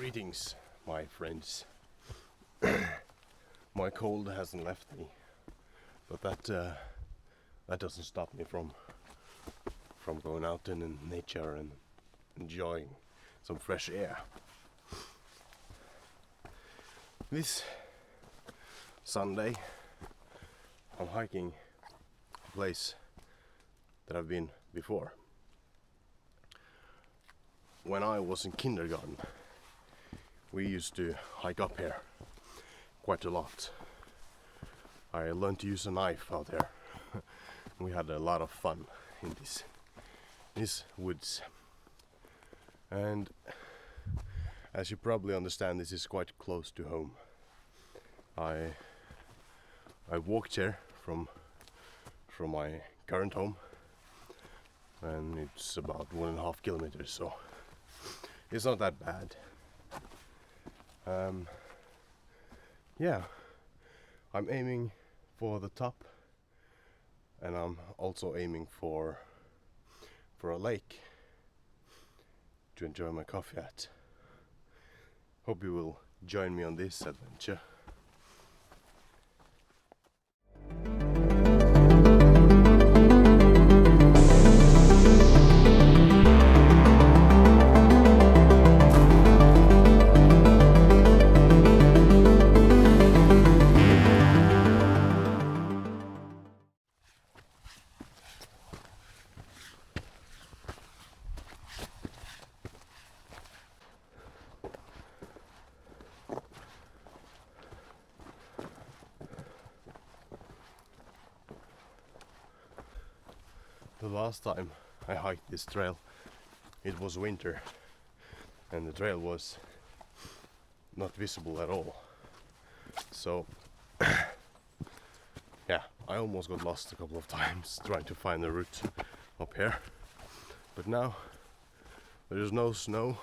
Greetings, my friends. My cold hasn't left me, but that doesn't stop me from going out in nature and enjoying some fresh air. This Sunday I'm hiking a place that I've been before. When I was in kindergarten, we used to hike up here quite a lot. I learned to use a knife out here. We had a lot of fun in these woods. And as you probably understand, this is quite close to home. I walked here from my current home, and it's about 1.5 kilometers, so it's not that bad. Yeah, I'm aiming for the top, and I'm also aiming for a lake to enjoy my coffee at. Hope you will join me on this adventure. The last time I hiked this trail, it was winter and the trail was not visible at all. So yeah, I almost got lost a couple of times trying to find the route up here. But now there is no snow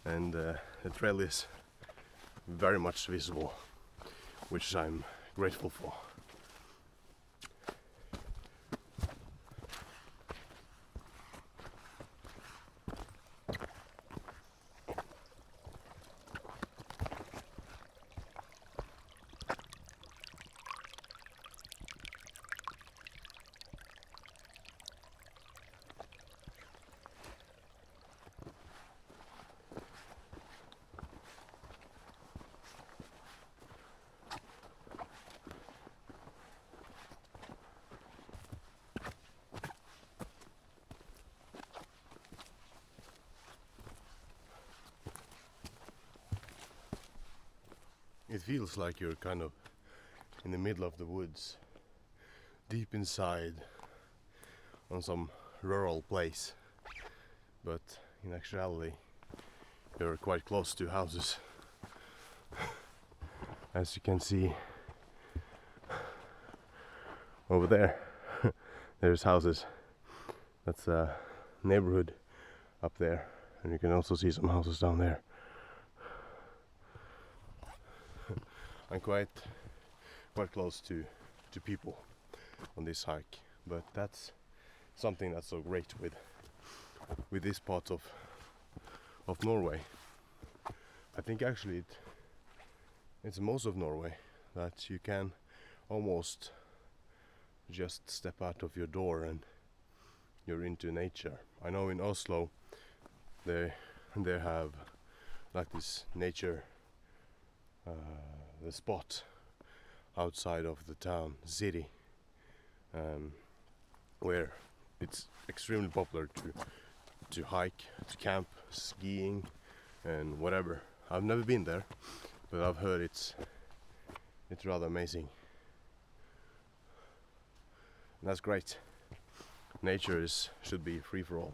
and the trail is very much visible, which I'm grateful for. It feels like you're kind of in the middle of the woods, deep inside on some rural place, but in actuality you're quite close to houses. As you can see over there, there's houses. That's a neighborhood up there, and you can also see some houses down there. I'm quite close to people on this hike, but that's something that's so great with this part of Norway. I think actually it's most of Norway that you can almost just step out of your door and you're into nature. I know in Oslo they have like this nature the spot outside of the town city, where it's extremely popular to hike, to camp, skiing and whatever. I've never been there, but I've heard it's rather amazing. And that's great. Nature should be free for all.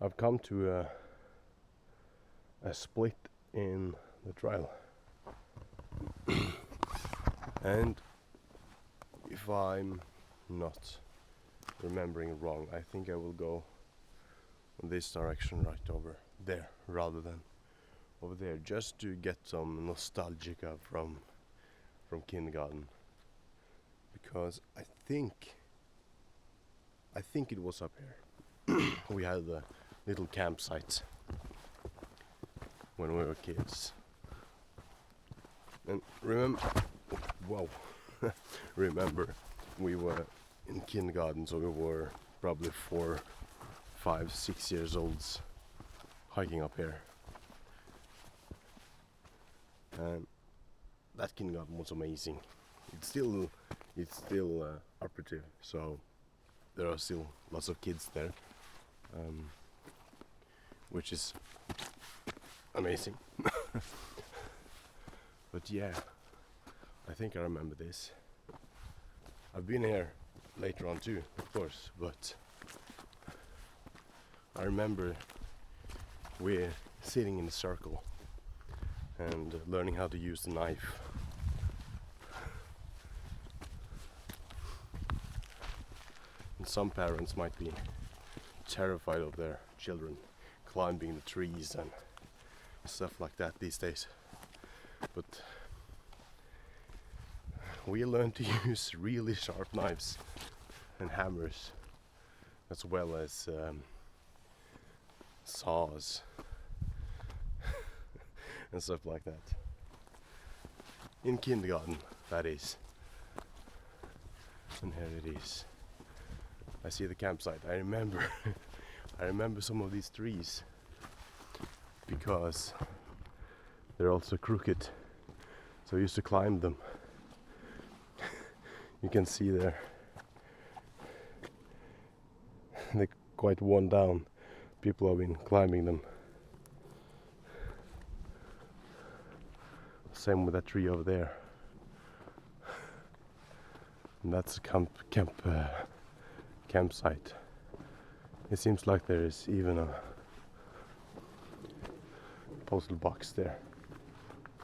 I've come to a split in the trail, and if I'm not remembering wrong, I think I will go in this direction right over there rather than over there just to get some nostalgia from kindergarten, because I think it was up here. We had a little campsite when we were kids. And remember, remember, we were in kindergarten, so we were probably 4, 5, 6 years olds hiking up here. And that kindergarten was amazing. It's still operative, so there are still lots of kids there, which is amazing. But yeah, I think I remember this. I've been here later on too, of course, but I remember we're sitting in a circle and learning how to use the knife. And some parents might be terrified of their children climbing the trees and stuff like that these days. But we learned to use really sharp knives and hammers, as well as saws and stuff like that. In kindergarten, that is. And here it is. I see the campsite. I remember I remember some of these trees because they're also crooked, so I used to climb them. You can see they're quite worn down. People have been climbing them. Same with that tree over there. And that's a campsite. It seems like there is even a postal box there,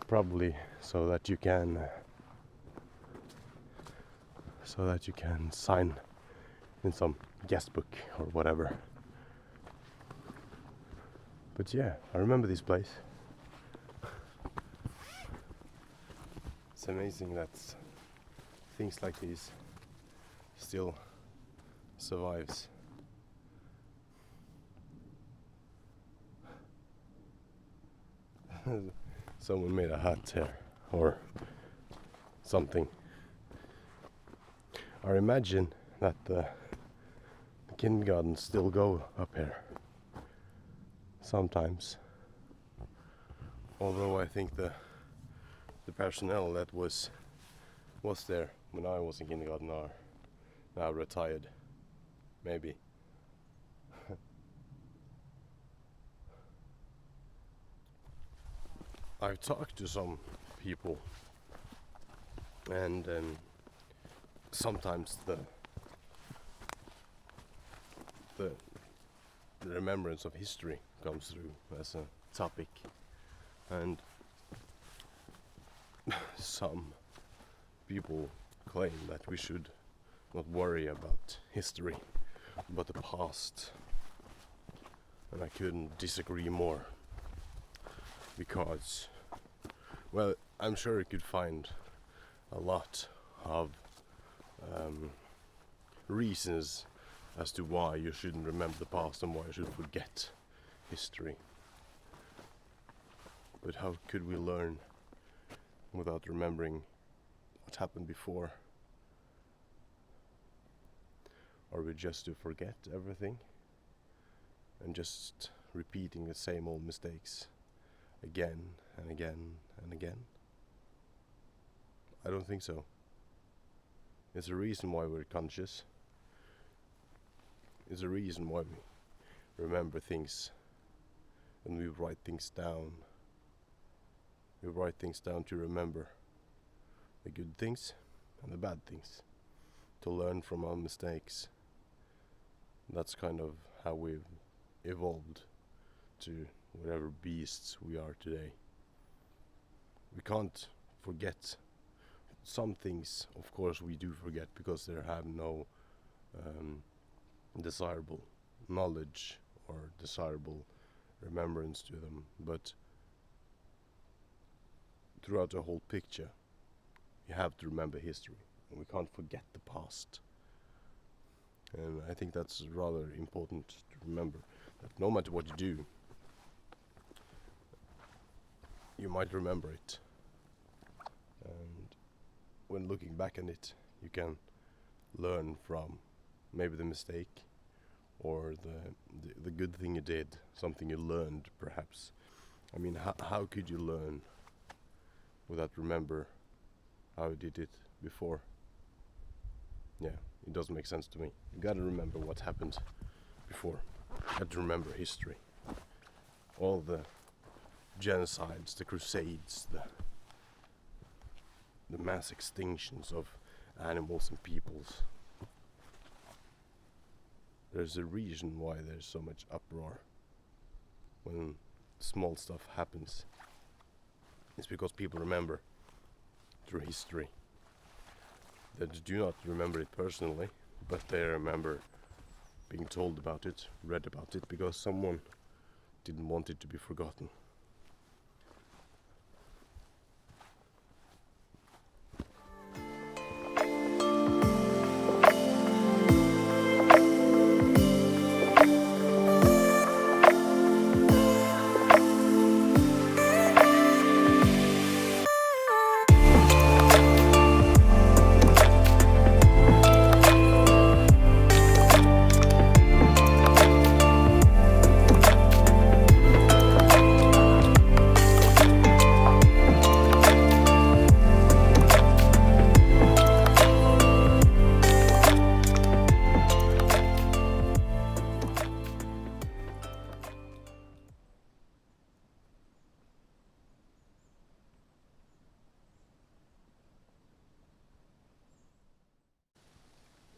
probably so that you can sign in some guest book or whatever. But yeah, I remember this place. It's amazing that things like these still survives. Someone made a hut here or something. I imagine that the kindergartens still go up here sometimes, although I think the personnel that was there when I was in kindergarten are now retired, maybe. I've talked to some people, and sometimes the remembrance of history comes through as a topic, and some people claim that we should not worry about history, but the past, and I couldn't disagree more, because, well, I'm sure you could find a lot of reasons as to why you shouldn't remember the past and why you should forget history. But how could we learn without remembering what happened before? Are we just to forget everything and just repeating the same old mistakes again and again and again? I don't think so. It's a reason why we're conscious. It's a reason why we remember things and we write things down. We write things down to remember the good things and the bad things, to learn from our mistakes. That's kind of how we've evolved to whatever beasts we are today. We can't forget. Some things, of course, we do forget because they have no desirable knowledge or desirable remembrance to them. But throughout the whole picture, you have to remember history, and we can't forget the past. And I think that's rather important to remember, that no matter what you do, you might remember it. And when looking back at it, you can learn from maybe the mistake or the good thing you did, something you learned perhaps. I mean, how could you learn without remember how you did it before? Yeah, it doesn't make sense to me. You gotta remember what happened before. You have to remember history. All the genocides, the crusades, the mass extinctions of animals and peoples. There's a reason why there's so much uproar when small stuff happens. It's because people remember through history. They do not remember it personally, but they remember being told about it, read about it, because someone didn't want it to be forgotten.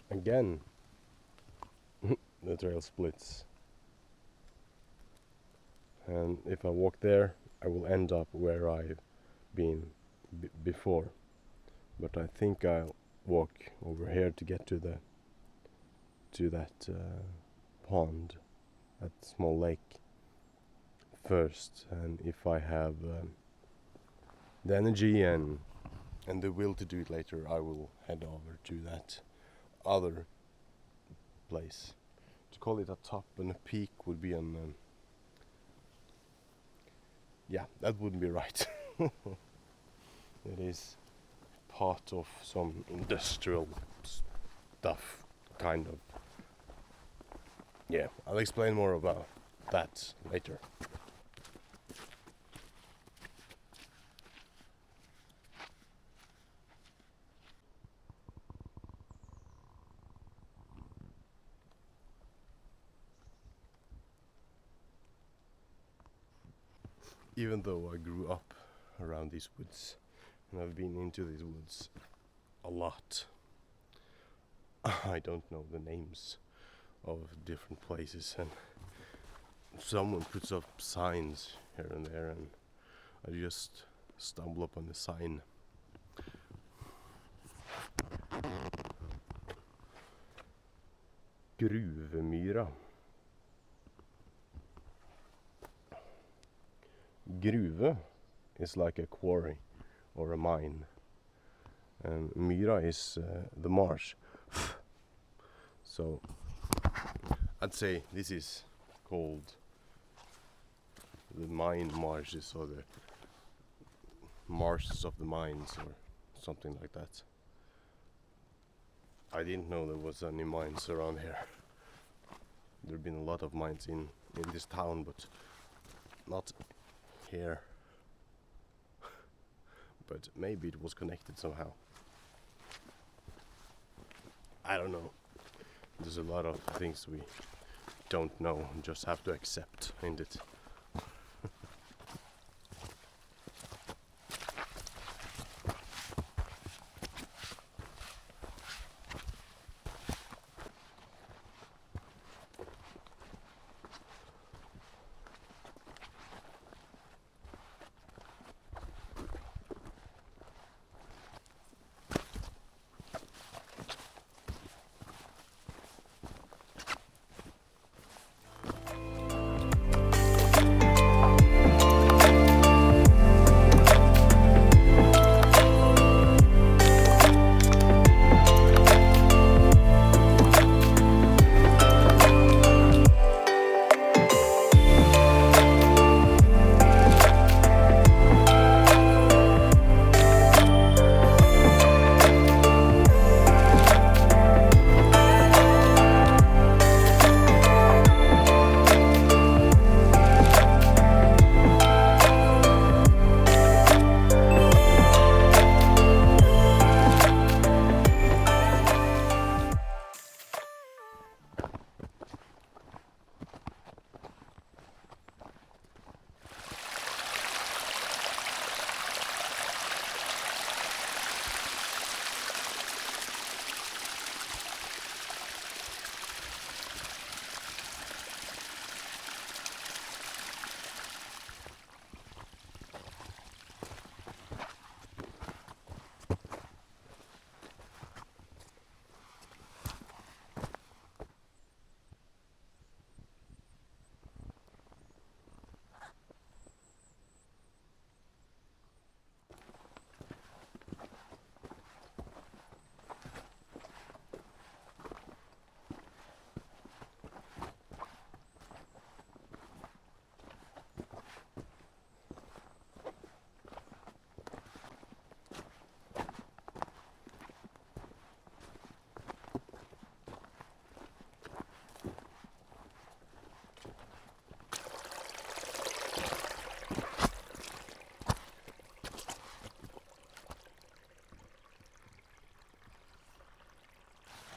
Again, the trail splits, and if I walk there, I will end up where I've been before. But I think I'll walk over here to get to that pond, that small lake first. And if I have the energy and the will to do it later, I will head over to that other place. To call it a top and a peak would be an yeah, that wouldn't be right. It is part of some industrial stuff, kind of. Yeah, I'll explain more about that later. Even though I grew up around these woods, and I've been into these woods a lot, I don't know the names of different places, and someone puts up signs here and there, and I just stumble upon a sign. Gruvemyra. Gruve is like a quarry or a mine, and myra is the marsh. So I'd say this is called the mine marshes, or the marshes of the mines, or something like that. I didn't know there was any mines around here. There have been a lot of mines in this town, but not here. But maybe it was connected somehow. I don't know. There's a lot of things we don't know and just have to accept, ain't it?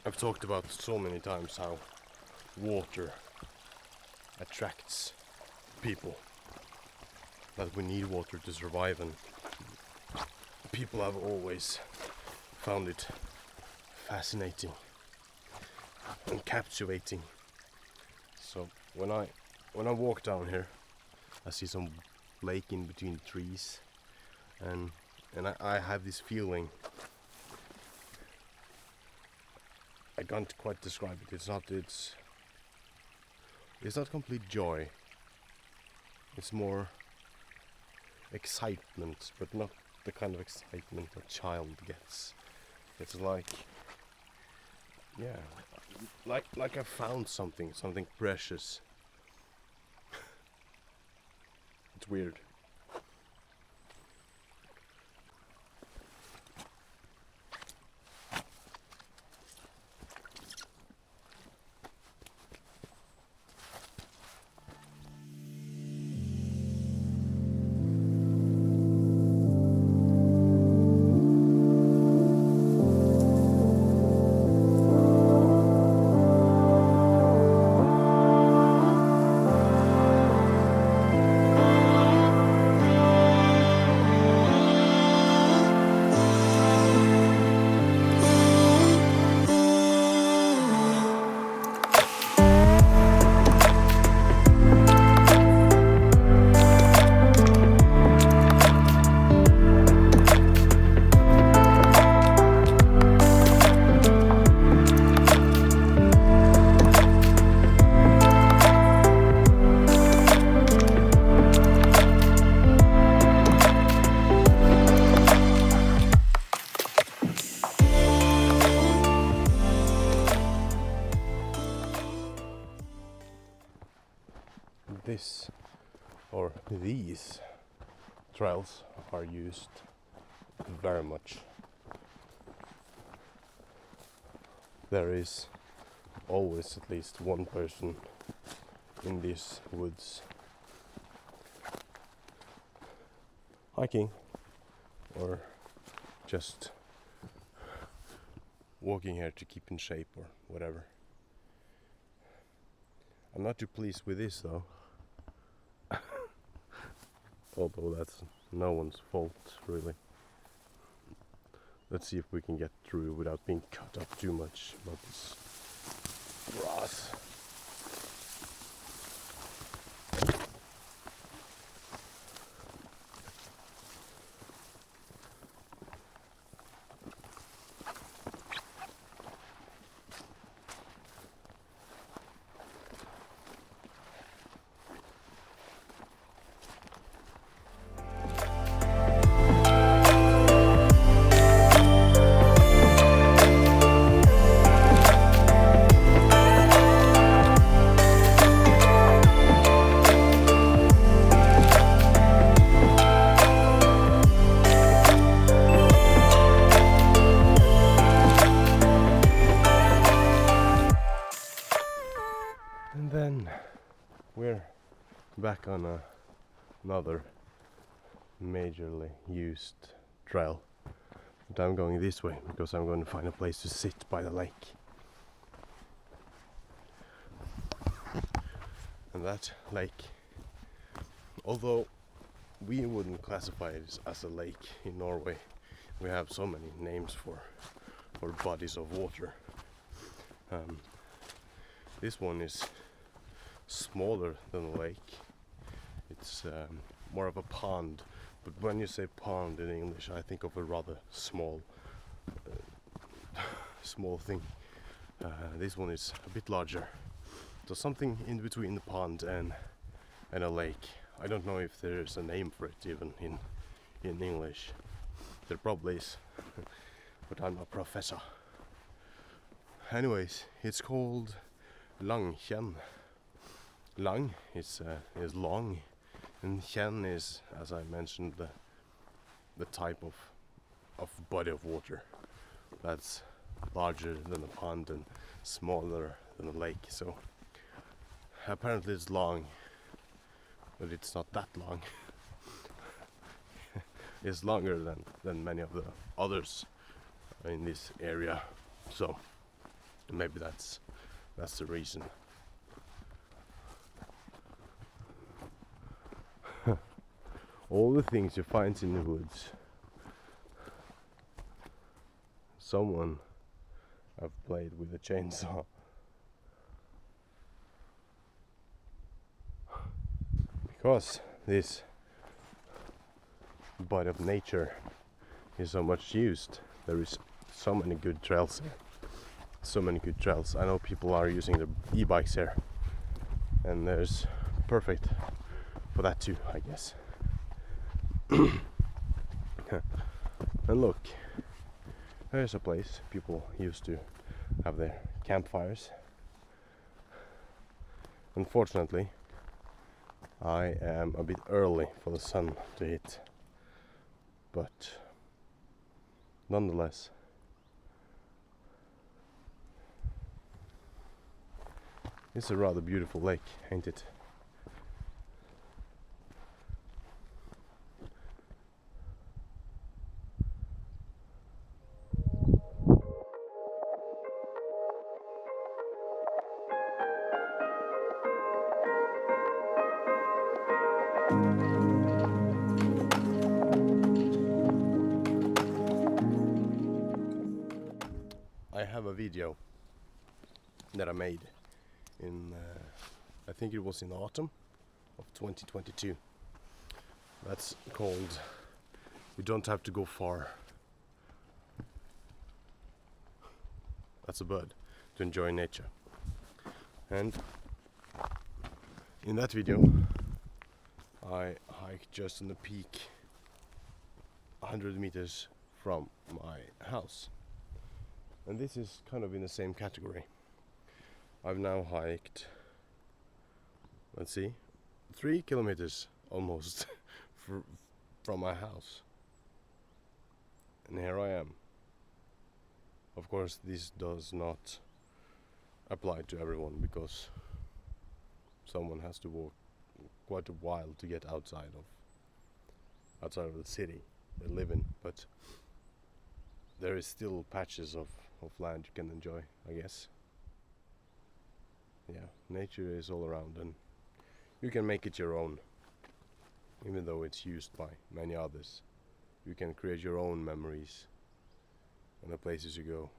I've talked about so many times how water attracts people, that we need water to survive, and people have always found it fascinating and captivating. So when I walk down here, I see some lake in between the trees, and I have this feeling. I can't quite describe it. It's not complete joy. It's more excitement, but not the kind of excitement a child gets. It's like, yeah, like I found something precious. It's weird. These trails are used very much. There is always at least one person in these woods hiking or just walking here to keep in shape or whatever. I'm not too pleased with this though. Although that's no one's fault, really. Let's see if we can get through without being cut up too much about this grass. We're back on another majorly used trail, but I'm going this way because I'm going to find a place to sit by the lake. And that lake, although we wouldn't classify it as a lake in Norway, we have so many names for bodies of water. This one is smaller than a lake. It's more of a pond, but when you say pond in English, I think of a rather small thing. This one is a bit larger, so something in between the pond and a lake. I don't know if there's a name for it even in English. There probably is, but I'm a professor. Anyways, it's called Langkjenn. Lang is long, and kjenn is, as I mentioned, the type of body of water that's larger than a pond and smaller than a lake. So apparently it's long, but it's not that long. It's longer than many of the others in this area. So Maybe that's the reason. All the things you find in the woods, someone have played with a chainsaw. Because this body of nature is so much used, there is so many good trails here. So many good trails. I know people are using the e-bikes here, and there's perfect for that too, I guess. And look, there's a place people used to have their campfires. Unfortunately, I am a bit early for the sun to hit, but nonetheless, it's a rather beautiful lake, ain't it? I have a video that I made in, I think it was in the autumn of 2022. That's called "You Don't Have to Go Far." That's a bird, to enjoy nature. And in that video, I hiked just on the peak 100 meters from my house. And this is kind of in the same category. I've now hiked, let's see, 3 kilometers almost from my house. And here I am. Of course, this does not apply to everyone, because someone has to walk quite a while to get outside of the city they live in. But there is still patches of land you can enjoy, I guess. Yeah, nature is all around, and you can make it your own, even though it's used by many others. You can create your own memories and the places you go,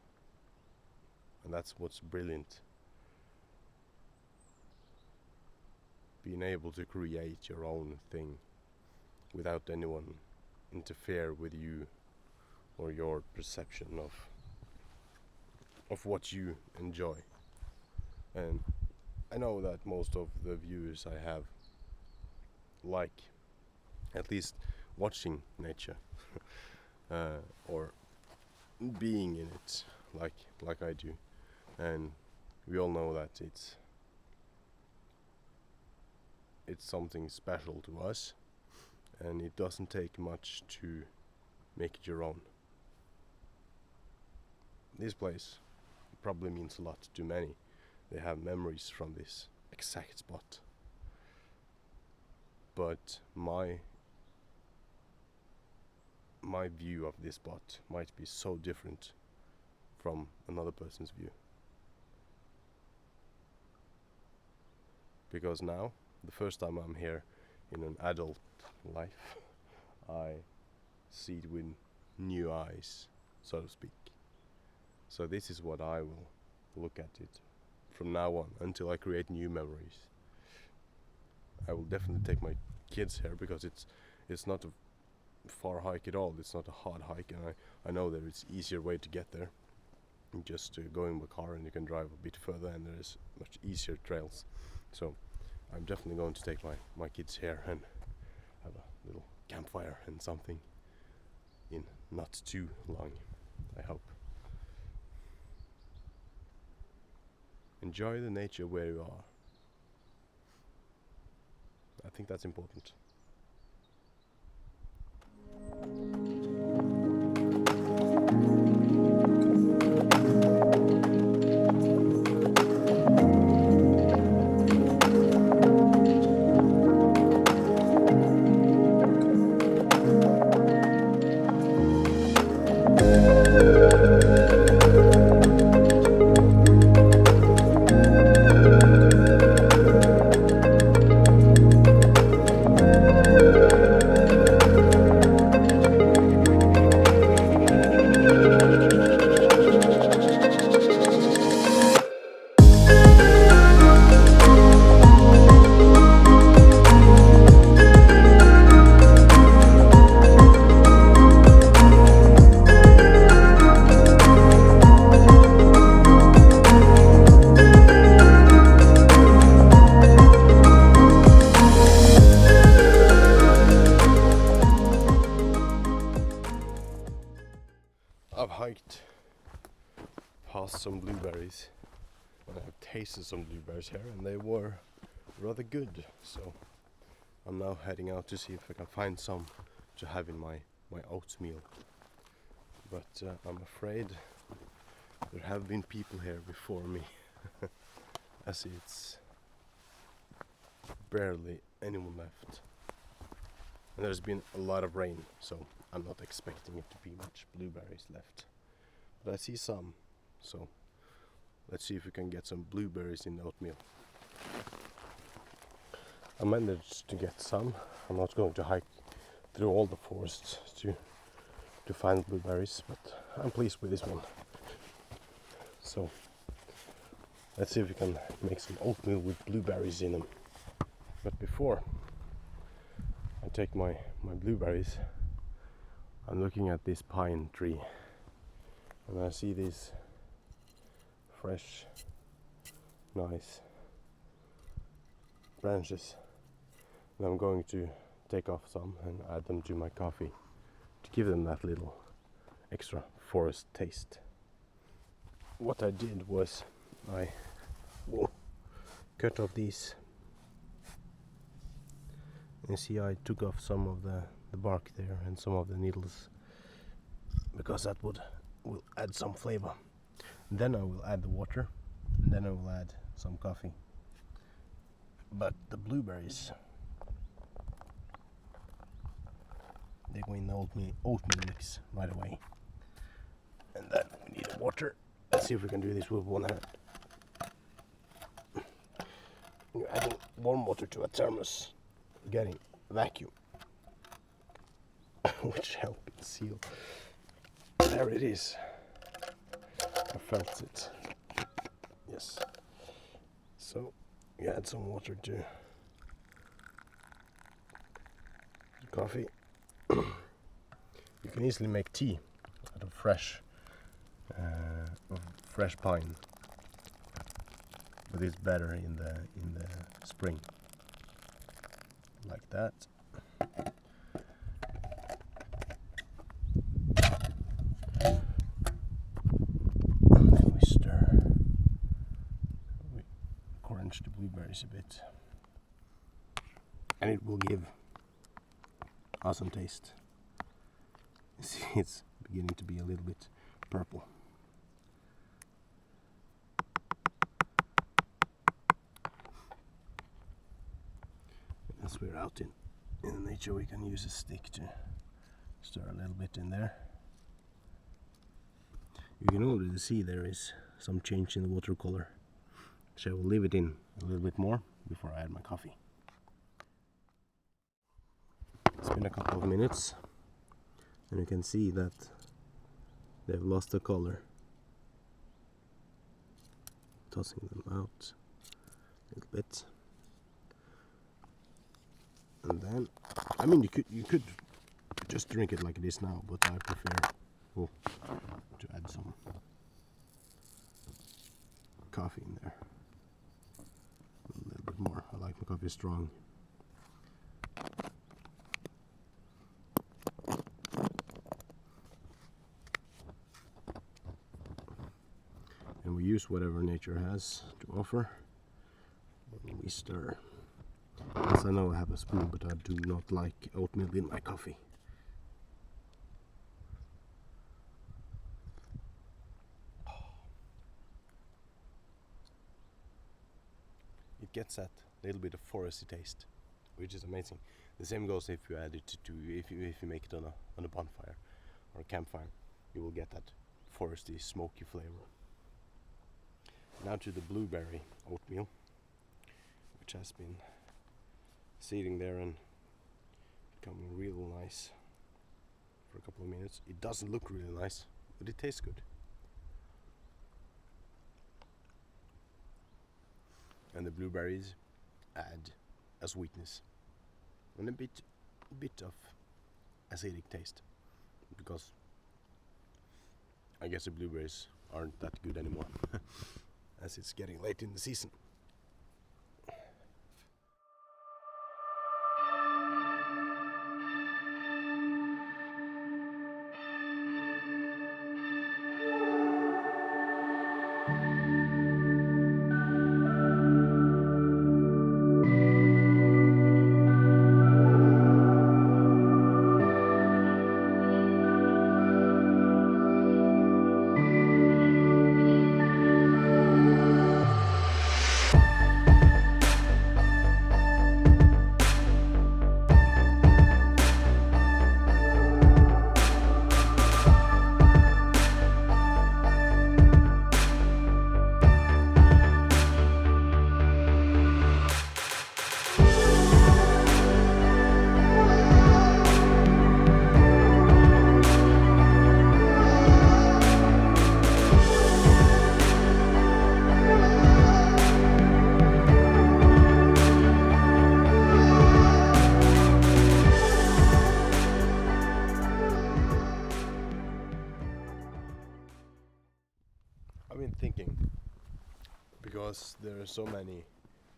and that's what's brilliant. Being able to create your own thing without anyone interfere with you or your perception of what you enjoy. And I know that most of the viewers I have like at least watching nature or being in it like I do. And we all know that it's something special to us, and it doesn't take much to make it your own. This place probably means a lot to many. They have memories from this exact spot. But my view of this spot might be so different from another person's view. Because now, the first time I'm here in an adult life, I see it with new eyes, so to speak. So this is what I will look at it from now on until I create new memories. I will definitely take my kids here, because it's not a far hike at all. It's not a hard hike, and I know there is easier way to get there. Just go in the car and you can drive a bit further, and there is much easier trails. So I'm definitely going to take my kids here and have a little campfire and something in not too long, I hope. Enjoy the nature where you are. I think that's important. I've hiked past some blueberries and I've tasted some blueberries here and they were rather good, so I'm now heading out to see if I can find some to have in my oatmeal. But I'm afraid there have been people here before me. I see it's barely anyone left. And there's been a lot of rain, so I'm not expecting it to be much blueberries left. But I see some, so let's see if we can get some blueberries in the oatmeal. I managed to get some. I'm not going to hike through all the forests to find blueberries, but I'm pleased with this one. So let's see if we can make some oatmeal with blueberries in them. But before I take my blueberries, I'm looking at this pine tree and I see these fresh, nice branches, and I'm going to take off some and add them to my coffee to give them that little extra forest taste. What I did was I cut off these. You see, I took off some of the bark there and some of the needles because that will add some flavor. Then I will add the water, and then I will add some coffee. But the blueberries, they go in the oatmeal mix right away. And then we need water. Let's see if we can do this with one hand. You're adding warm water to a thermos, getting vacuum, which helps it seal. There it is. I felt it. Yes. So you add some water to coffee. You can easily make tea out of fresh pine, but it's better in the spring. Like that. We stir. We crunch the blueberries a bit, and it will give awesome taste. See, it's beginning to be a little bit purple. As we're out in nature, we can use a stick to stir a little bit in there. You can already see there is some change in the water color, so I will leave it in a little bit more before I add my coffee. It's been a couple of minutes and you can see that they've lost the color. Tossing them out a little bit. And then, I mean, you could just drink it like it is now, but I prefer to add some coffee in there. A little bit more. I like my coffee strong. And we use whatever nature has to offer. And we stir. Yes, I know I have a spoon, but I do not like oatmeal in my coffee. It gets that little bit of foresty taste, which is amazing. The same goes if you add it to if you make it on a bonfire or a campfire, you will get that foresty, smoky flavor. Now to the blueberry oatmeal, which has been sitting there and becoming real nice for a couple of minutes. It doesn't look really nice, but it tastes good. And the blueberries add a sweetness and a bit of acidic taste, because I guess the blueberries aren't that good anymore as it's getting late in the season. I'm thinking, because there are so many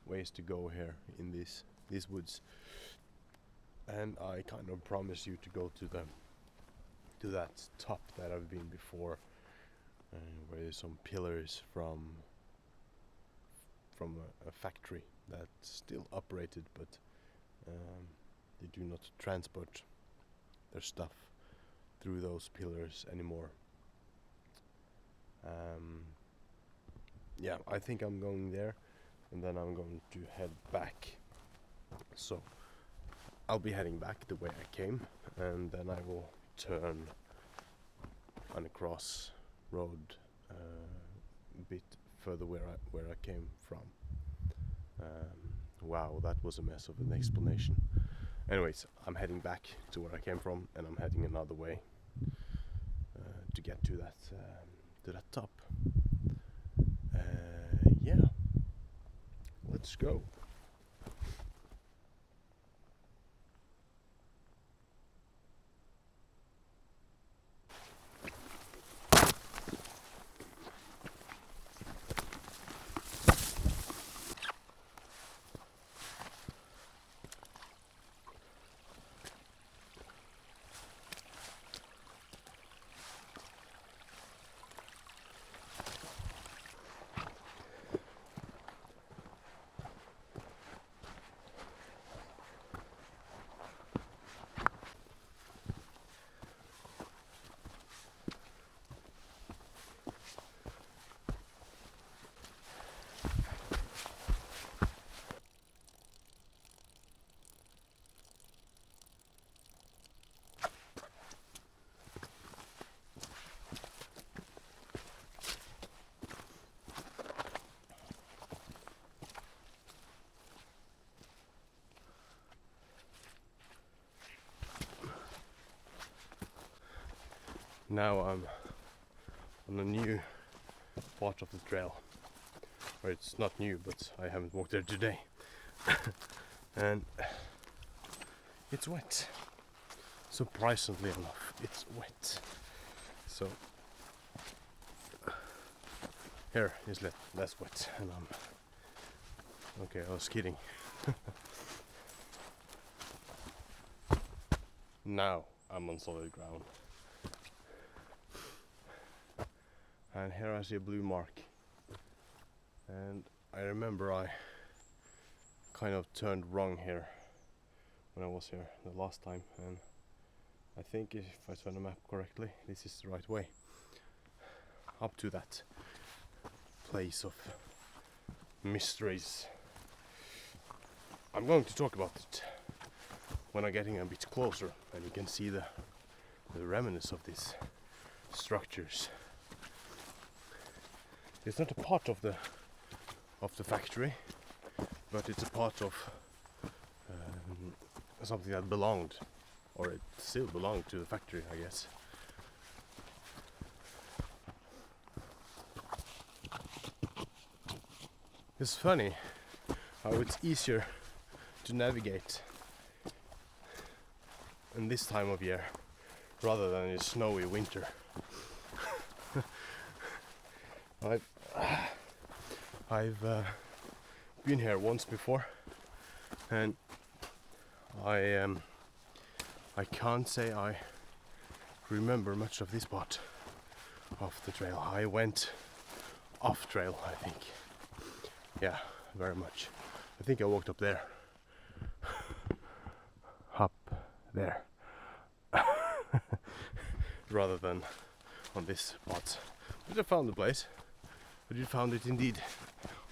ways to go here in these woods, and I kind of promise you to go to that top that I've been before, where there's some pillars from a factory that's still operated, but they do not transport their stuff through those pillars anymore. Yeah, I think I'm going there, and then I'm going to head back. So I'll be heading back the way I came, and then I will turn on a cross road a bit further where I came from. Wow, that was a mess of an explanation. Anyways, I'm heading back to where I came from, and I'm heading another way to get to that top. Yeah, let's go. Now I'm on a new part of the trail, or it's not new, but I haven't walked there today. And it's wet. Surprisingly enough, it's wet. So here is less wet, and okay, I was kidding. Now I'm on solid ground. And here I see a blue mark, and I remember I kind of turned wrong here when I was here the last time, and I think if I turn the map correctly, this is the right way up to that place of mysteries. I'm going to talk about it when I'm getting a bit closer, and you can see the remnants of these structures. It's not a part of the factory, but it's a part of something that belonged, or it still belonged to the factory, I guess. It's funny how it's easier to navigate in this time of year rather than in snowy winter. I've been here once before, and I can't say I remember much of this part of the trail. I went off trail, I think. Yeah, very much. I think I walked up there. Up there. Rather than on this spot. But I found the place. But you found it indeed.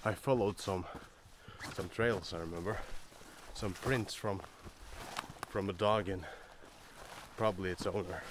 I followed some trails, I remember. Some prints from a dog and probably its owner.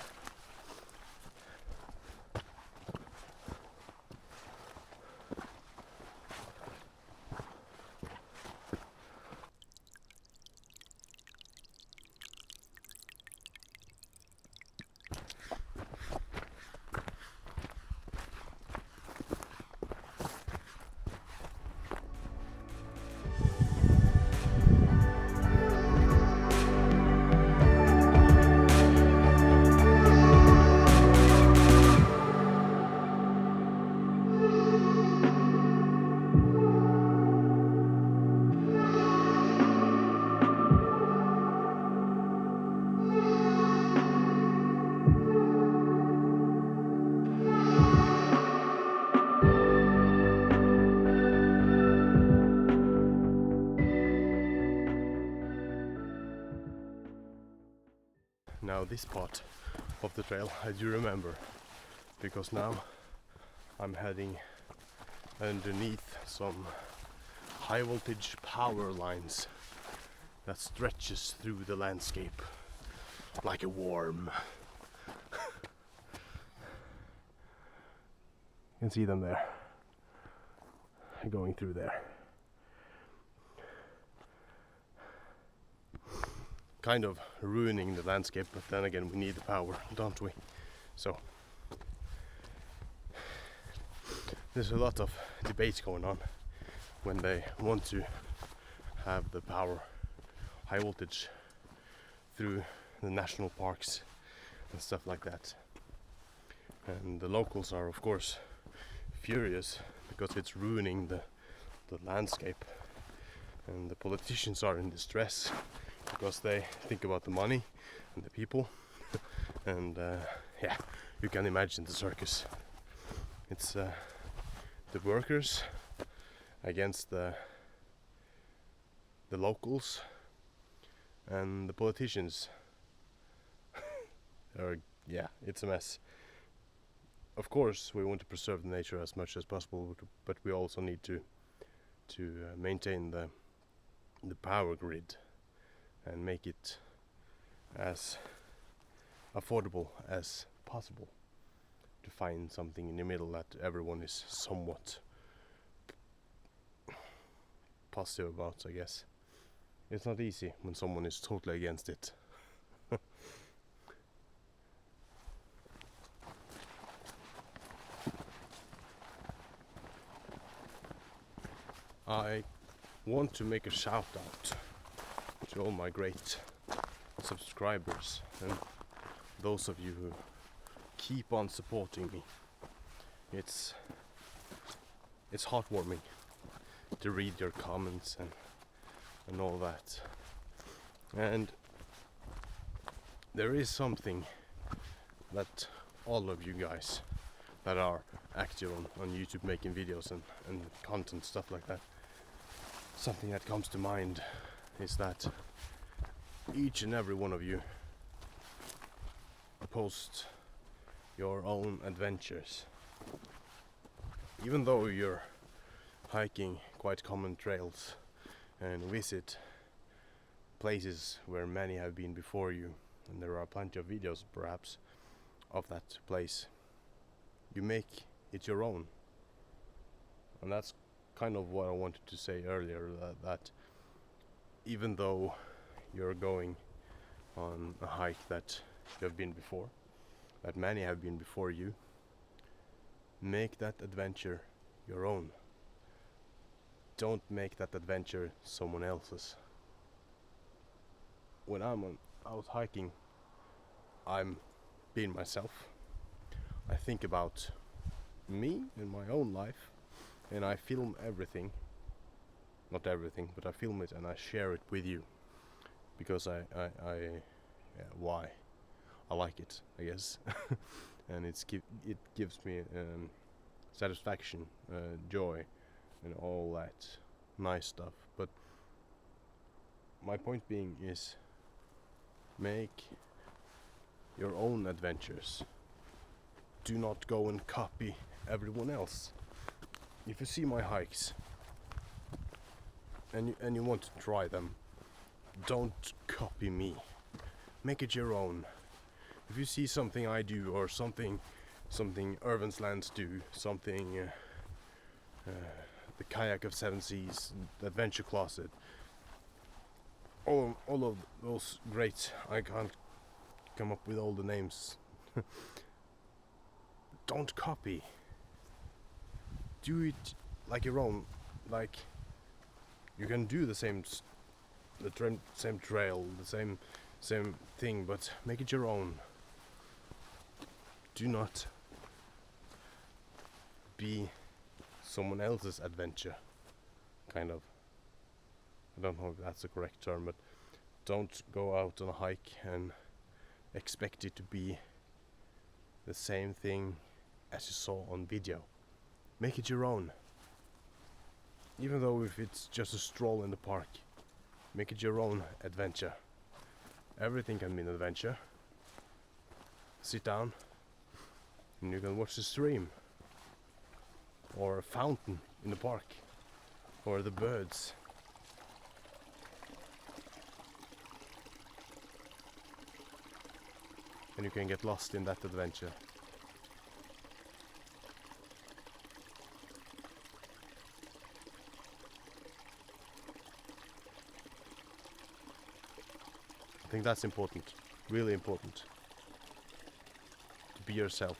now this part of the trail I do remember, because now I'm heading underneath some high voltage power lines that stretches through the landscape like a worm. You can see them there, going through there. Kind of ruining the landscape, but then again we need the power, don't we? So there's a lot of debates going on when they want to have the power high voltage through the national parks and stuff like that. And the locals are of course furious because it's ruining the landscape, and the politicians are in distress because they think about the money and the people. And yeah, you can imagine the circus. It's the workers against the locals, and the politicians. Yeah, it's a mess. Of course we want to preserve the nature as much as possible, but we also need to maintain the power grid and make it as affordable as possible, to find something in the middle that everyone is somewhat positive about, I guess. It's not easy when someone is totally against it. I want to make a shout out to all my great subscribers and those of you who keep on supporting me. It's heartwarming to read your comments and all that. And there is something that all of you guys that are active on YouTube making videos and content, stuff like that, something that comes to mind is that each and every one of you post your own adventures. Even though you're hiking quite common trails and visit places where many have been before you, and there are plenty of videos perhaps of that place, you make it your own. And that's kind of what I wanted to say earlier, that even though you're going on a hike that you have been before, that many have been before you, make that adventure your own. Don't make that adventure someone else's. When I'm out hiking, I'm being myself. I think about me and my own life, and I film everything. Not everything, but I film it and I share it with you, because why? I like it, I guess. And it gives me satisfaction, joy, and all that nice stuff. But my point being is, make your own adventures. Do not go and copy everyone else. If you see my hikes and you want to try them, don't copy me. Make it your own. If you see something I do, or something Irvin's Lands do, something the Kayak of Seven Seas, the Adventure Closet, all of those great, I can't come up with all the names. Don't copy. Do it like your own. Like, you can do the same trail, the same thing, but make it your own. Do not be someone else's adventure, kind of. I don't know if that's the correct term, but don't go out on a hike and expect it to be the same thing as you saw on video. Make it your own. Even though if it's just a stroll in the park, make it your own adventure. Everything can be an adventure. sit down and you can watch the stream, or a fountain in the park, or the birds. And you can get lost in that adventure. I think that's important, really important. To be yourself.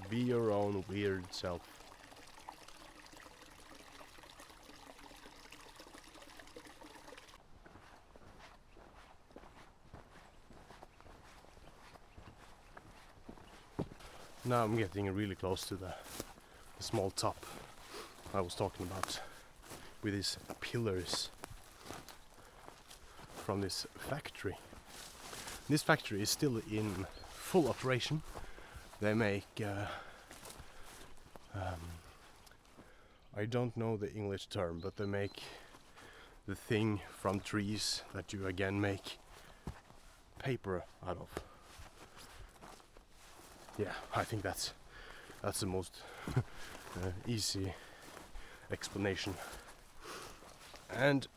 Be your own weird self. Now I'm getting really close to the small top I was talking about, with these pillars from this factory. This factory is still in full operation. They make I don't know the English term, but they make the thing from trees that you again make paper out of. Yeah, I think that's the most easy explanation. And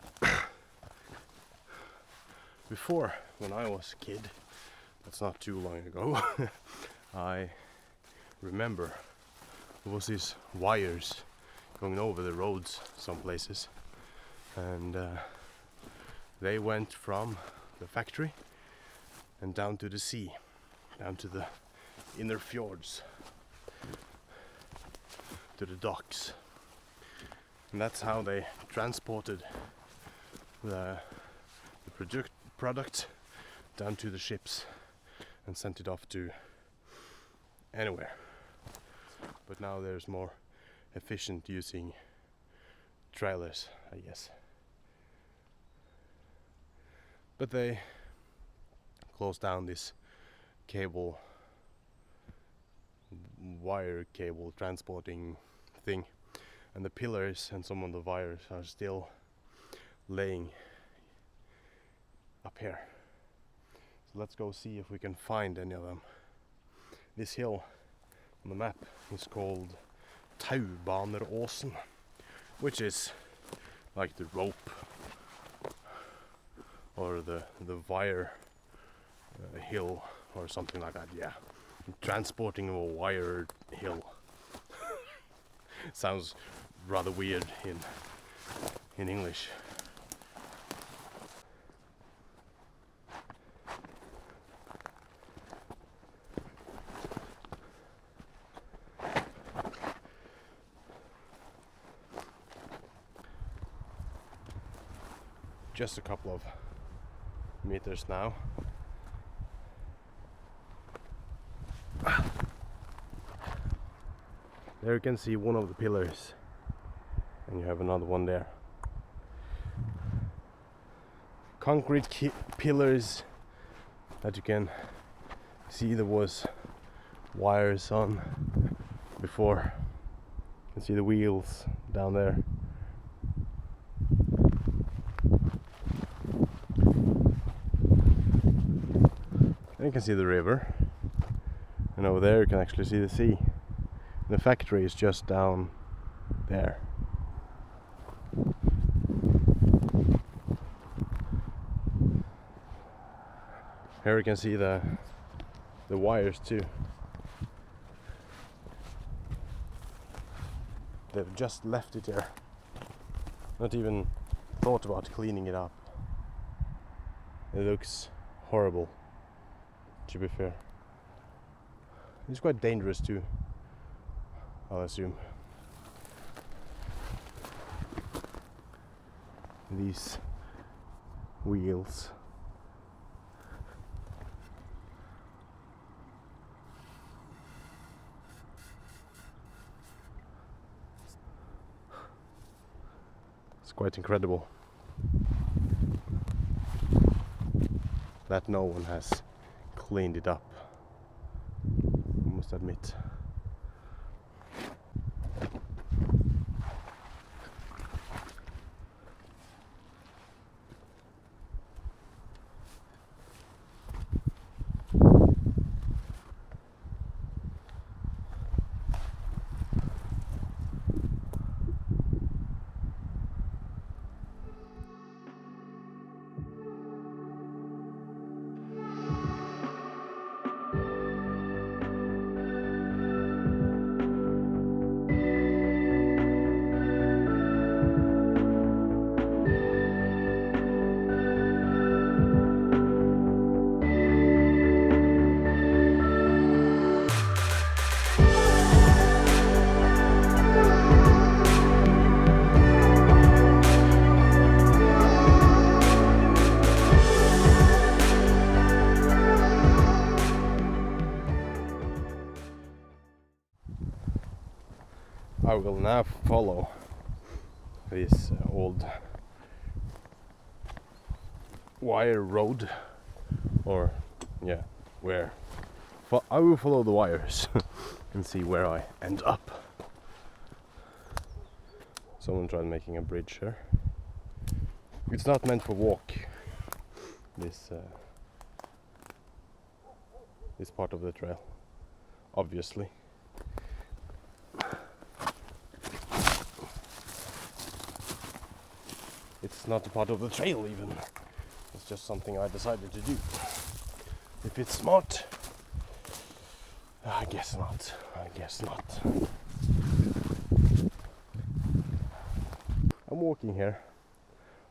before, when I was a kid, that's not too long ago, I remember there was these wires going over the roads some places, and they went from the factory and down to the sea, down to the inner fjords, to the docks, and that's how they transported the product down to the ships and sent it off to anywhere. But now there's more efficient using trailers, I guess. But they closed down this wire cable transporting thing, and the pillars and some of the wires are still laying up here. So let's go see if we can find any of them. This hill on the map is called Taubaneråsen, which is like the rope or the wire hill or something like that. Yeah, transporting a wire hill. Sounds rather weird in English. Just a couple of meters now. There you can see one of the pillars, and you have another one there. Concrete pillars that you can see there was wires on before. You can see the wheels down there. You can see the river, and over there you can actually see the sea. The factory is just down there. Here you can see the wires too. They've just left it here, not even thought about cleaning it up. It looks horrible, to be fair. It's quite dangerous too, I'll assume. These wheels. It's quite incredible that no one has cleaned it up, I must admit. I will now follow this old wire road, or yeah, where I will follow the wires and see where I end up. Someone tried making a bridge here. It's not meant for walk, this part of the trail, obviously. It's not a part of the trail even. It's just something I decided to do. If it's smart, I guess not. I guess not. I'm walking here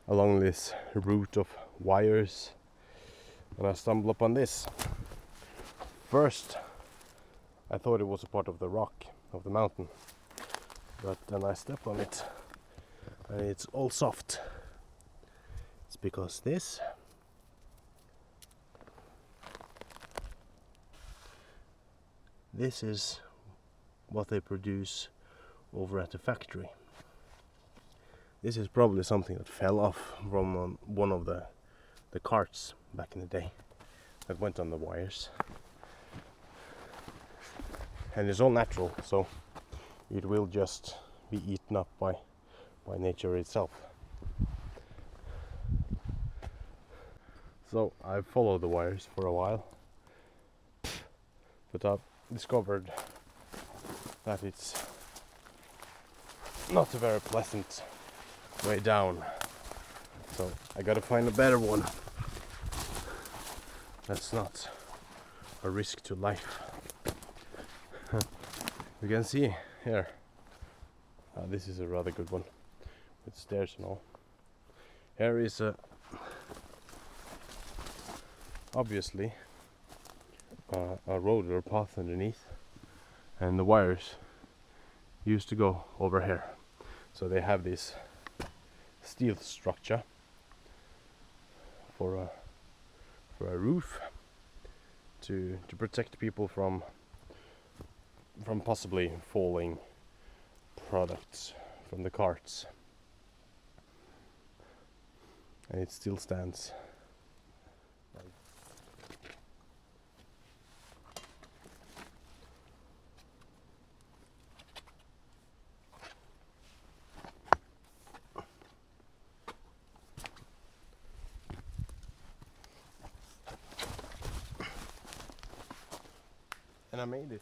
along this route of wires, and I stumble upon this. First, I thought it was a part of the rock of the mountain, but then I stepped on it and it's all soft. It's because this is what they produce over at the factory. This is probably something that fell off from one of the carts back in the day that went on the wires. And it's all natural, so it will just be eaten up by nature itself. So I've followed the wires for a while, but I've discovered that it's not a very pleasant way down, so I gotta find a better one that's not a risk to life. You can see here, this is a rather good one with stairs and all. Here is obviously a road or path underneath, and the wires used to go over here, so they have this steel structure for a roof to protect people from possibly falling products from the carts, and it still stands. And I made it.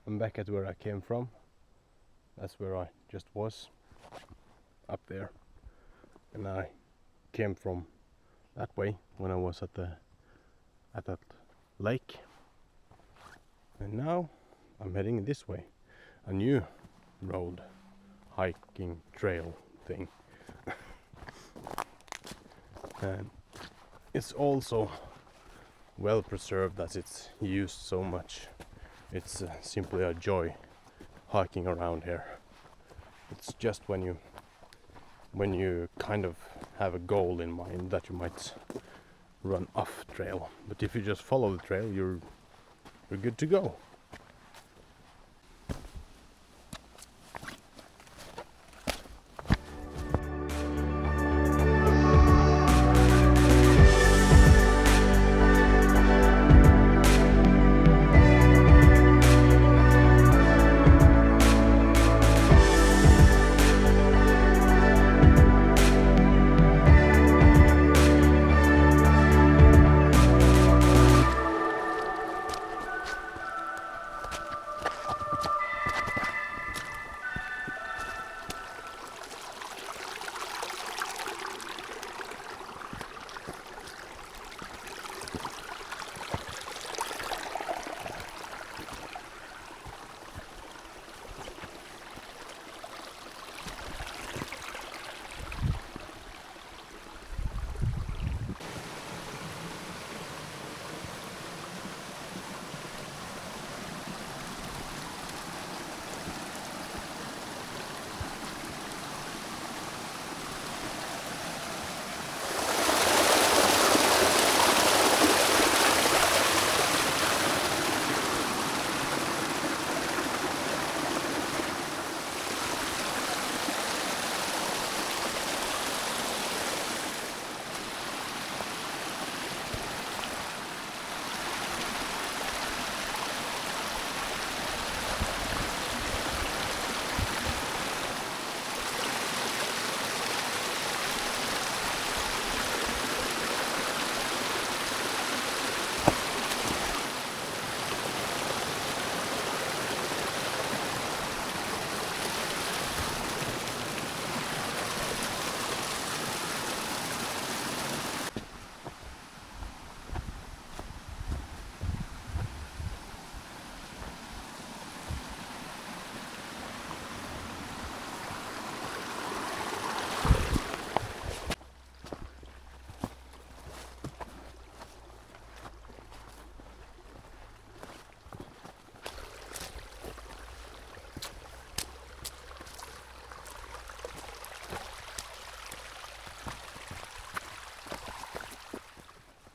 I'm back at where I came from. That's where I just was, up there, and I came from that way when I was at that lake, and now I'm heading this way, a new road, hiking trail thing. And it's also well preserved as it's used so much. It's simply a joy hiking around here. It's just when you kind of have a goal in mind that you might run off trail, but if you just follow the trail, you're good to go.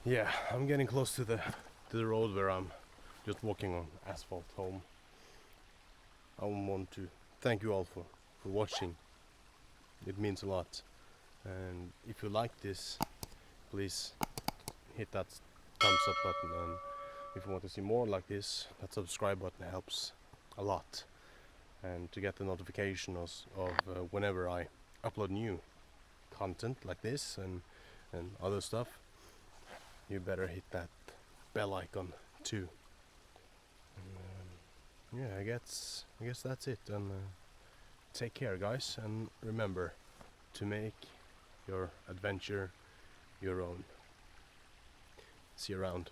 yeah, I'm getting close to the road where I'm just walking on asphalt home. I want to thank you all for watching. It means a lot. And if you like this, please hit that thumbs up button, and if you want to see more like this, that subscribe button helps a lot. And to get the notification of whenever I upload new content like this and other stuff, you better hit that bell icon too. And, yeah, I guess that's it. And take care, guys, and remember to make your adventure your own. See you around.